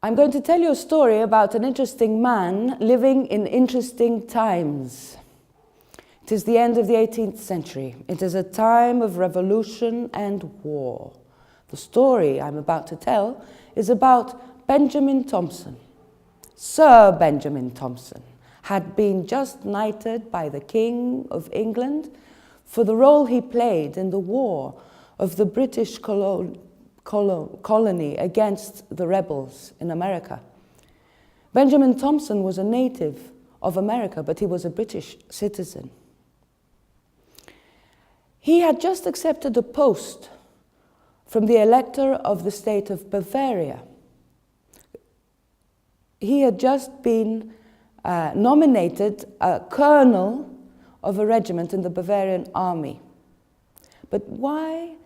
I'm going to tell you a story about an interesting man living in interesting times. It is the end of the 18th century. It is a time of revolution and war. The story I'm about to tell is about Benjamin Thompson. Sir Benjamin Thompson had been just knighted by the King of England for the role he played in the war of the British colony against the rebels in America. Benjamin Thompson was a native of America, but he was a British citizen. He had just accepted a post from the elector of the state of Bavaria. He had just been nominated a colonel of a regiment in the Bavarian army. But why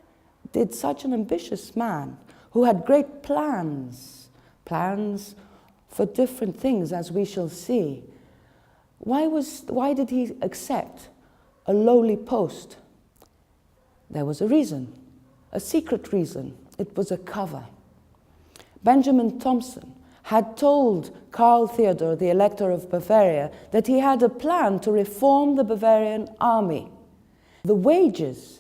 did such an ambitious man, who had great plans for different things, as we shall see, why did he accept a lowly post? There was a reason, a secret reason. It was a cover. Benjamin Thompson had told Karl Theodor, the Elector of Bavaria, that he had a plan to reform the Bavarian army. The wages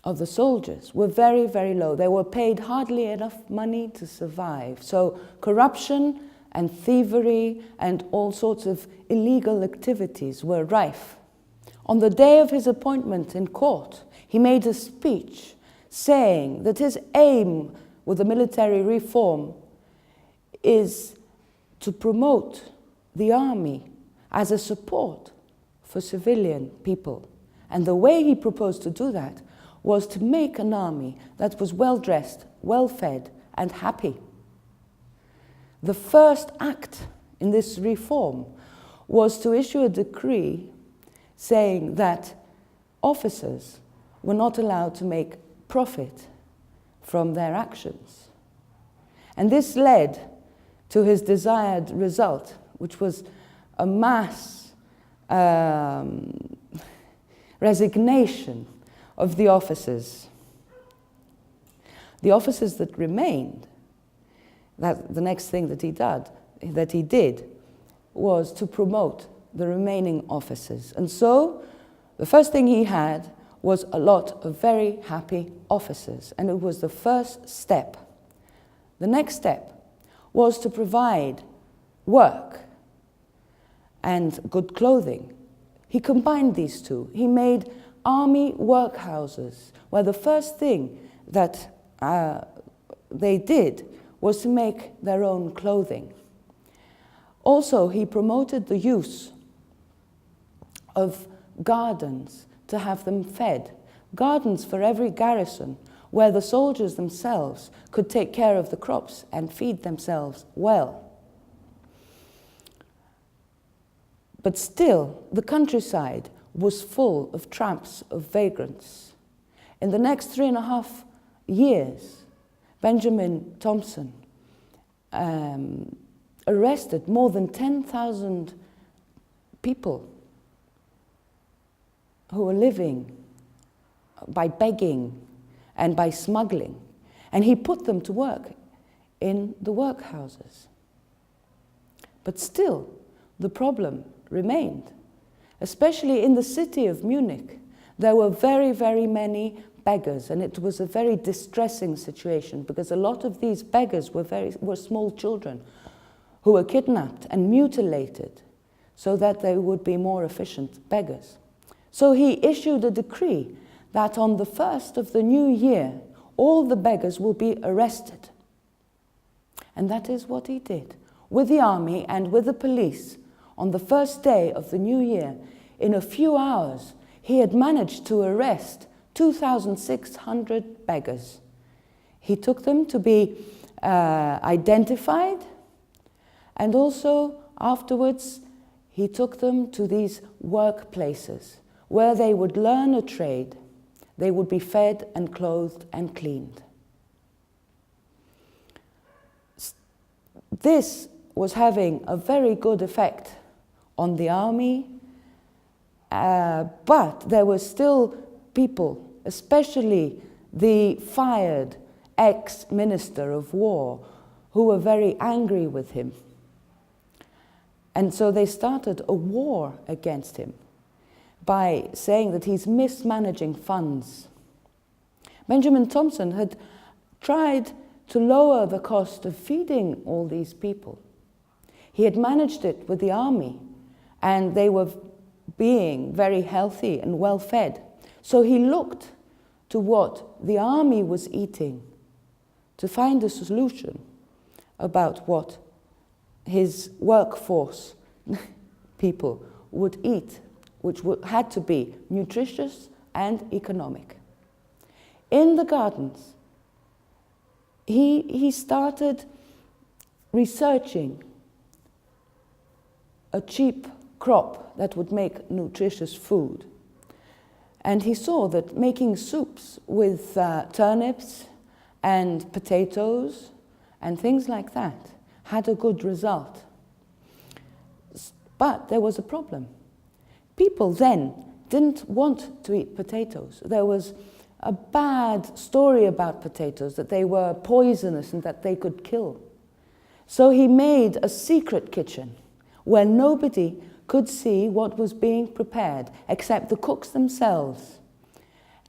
of the soldiers were very, very low. They were paid hardly enough money to survive. So corruption and thievery and all sorts of illegal activities were rife. On the day of his appointment in court, he made a speech saying that his aim with the military reform is to promote the army as a support for civilian people. And the way he proposed to do that was to make an army that was well-dressed, well-fed, and happy. The first act in this reform was to issue a decree saying that officers were not allowed to make profit from their actions. And this led to his desired result, which was a mass resignation of the officers. The officers that remained, the next thing that he did was to promote the remaining officers. And so the first thing he had was a lot of very happy officers, and it was the first step. The next step was to provide work and good clothing. He combined these two. He made army workhouses, where the first thing that they did was to make their own clothing. Also, he promoted the use of gardens to have them fed. Gardens for every garrison, where the soldiers themselves could take care of the crops and feed themselves well. But still, the countryside was full of tramps, of vagrants. In the next 3.5 years, Benjamin Thompson arrested more than 10,000 people who were living by begging and by smuggling, and he put them to work in the workhouses. But still, the problem remained. Especially in the city of Munich, there were very, very many beggars, and it was a very distressing situation because a lot of these beggars were small children who were kidnapped and mutilated so that they would be more efficient beggars. So he issued a decree that on the 1st of the new year, all the beggars will be arrested. And that is what he did. With the army and with the police, on the first day of the new year, in a few hours, he had managed to arrest 2,600 beggars. He took them to be identified, and also afterwards he took them to these workplaces where they would learn a trade. They would be fed and clothed and cleaned. This was having a very good effect on the army, but there were still people, especially the fired ex-minister of war, who were very angry with him. And so they started a war against him by saying that he's mismanaging funds. Benjamin Thompson had tried to lower the cost of feeding all these people. He had managed it with the army, and they were being very healthy and well fed. So he looked to what the army was eating to find a solution about what his workforce people would eat, which had to be nutritious and economic. In the gardens, he started researching a cheap crop that would make nutritious food. And he saw that making soups with turnips and potatoes and things like that had a good result. But there was a problem. People then didn't want to eat potatoes. There was a bad story about potatoes, that they were poisonous and that they could kill. So he made a secret kitchen where nobody could see what was being prepared except the cooks themselves.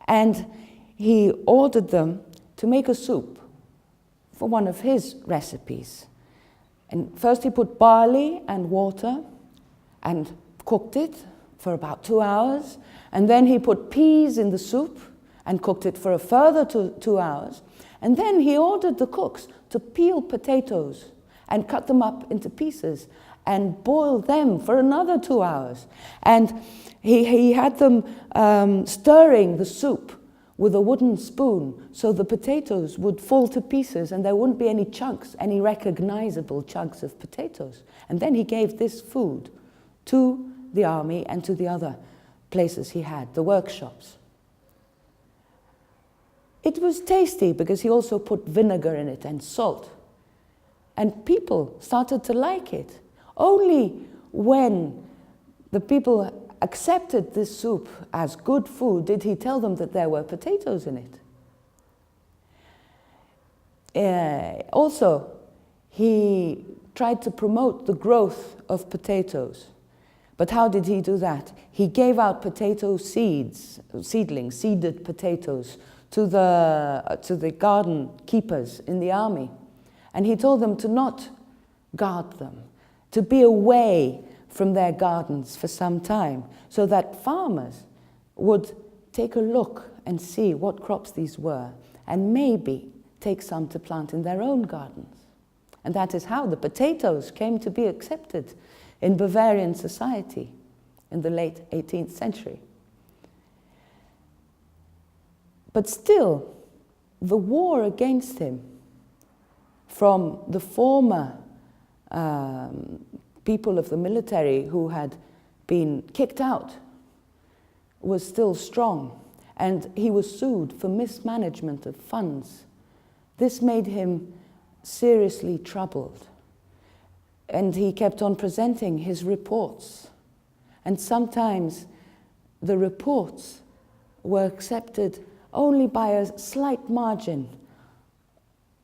And he ordered them to make a soup for one of his recipes. And first he put barley and water and cooked it for about 2 hours. And then he put peas in the soup and cooked it for a further 2 hours. And then he ordered the cooks to peel potatoes and cut them up into pieces and boil them for another 2 hours. And he had them stirring the soup with a wooden spoon so the potatoes would fall to pieces and there wouldn't be any chunks, any recognizable chunks of potatoes. And then he gave this food to the army and to the other places he had, the workshops. It was tasty because he also put vinegar in it and salt. And people started to like it. Only when the people accepted this soup as good food did he tell them that there were potatoes in it. Also, he tried to promote the growth of potatoes. But how did he do that? He gave out potato seedlings, seeded potatoes, to the garden keepers in the army. And he told them to not guard them, to be away from their gardens for some time, so that farmers would take a look and see what crops these were, and maybe take some to plant in their own gardens. And that is how the potatoes came to be accepted in Bavarian society in the late 18th century. But still, the war against him from the former people of the military who had been kicked out was still strong, and he was sued for mismanagement of funds. This made him seriously troubled, and he kept on presenting his reports, and sometimes the reports were accepted only by a slight margin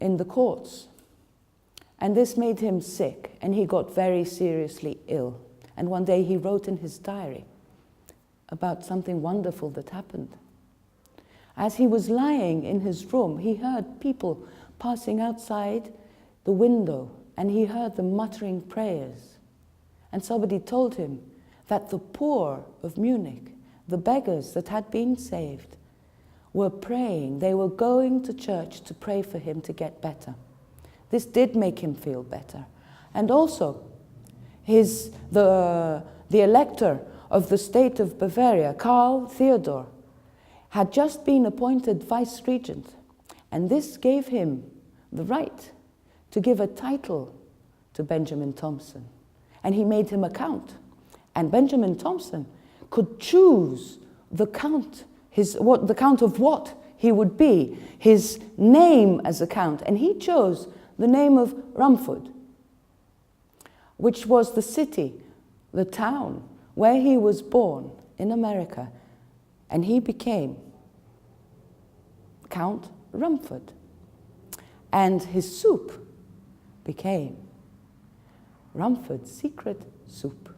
in the courts. And this made him sick, and he got very seriously ill. And one day he wrote in his diary about something wonderful that happened. As he was lying in his room, he heard people passing outside the window, and he heard them muttering prayers. And somebody told him that the poor of Munich, the beggars that had been saved, were praying. They were going to church to pray for him to get better. This did make him feel better. And also, the elector of the state of Bavaria, Karl Theodor, had just been appointed vice-regent. And this gave him the right to give a title to Benjamin Thompson. And he made him a count. And Benjamin Thompson could choose the count, the count of what he would be, his name as a count. And he chose the name of Rumford, which was the city, the town, where he was born in America. And he became Count Rumford. And his soup became Rumford's secret soup.